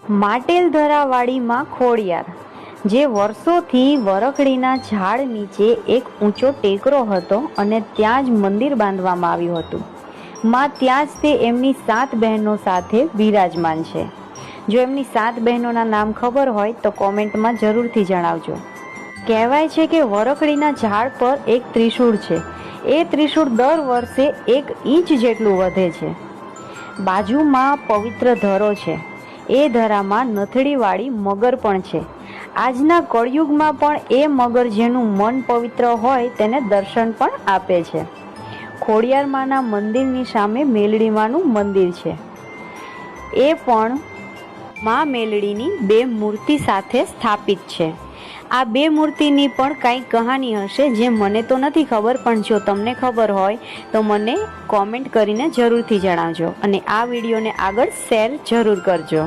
માટેલધરાવાડી માં ખોડિયાર, જે વર્ષોથી વરખડીના ઝાડ નીચે એક ઊંચો ટેકરો હતો અને ત્યાં જ મંદિર બાંધવામાં આવ્યું હતું. માં ત્યાં જ તે એમની 7 બહેનો સાથે બિરાજમાન છે. જો એમની 7 બહેનોના નામ ખબર હોય તો કોમેન્ટમાં જરૂરથી જણાવજો. કહેવાય છે કે વરખડીના ઝાડ પર એક ત્રિશૂળ છે. એ ત્રિશૂળ દર વર્ષે 1 ઇંચ જેટલું વધે છે. બાજુમાં પવિત્ર ધરો છે. એ ધરામાં નથડીવાળી મગર પણ છે. આજના કળયુગમાં પણ એ મગર જેનું મન પવિત્ર હોય તેને દર્શન પણ આપે છે. ખોડિયારમાંના મંદિરની સામે મેલડીમાંનું મંદિર છે. એ પણ મા મેલડીની 2 મૂર્તિ સાથે સ્થાપિત છે. આ 2 મૂર્તિની પણ કંઈક કહાની હશે જે મને તો નથી ખબર, પણ જો તમને ખબર હોય તો મને કોમેન્ટ કરીને જરૂરથી જણાવજો અને આ વિડીયોને આગળ શેર જરૂર કરજો.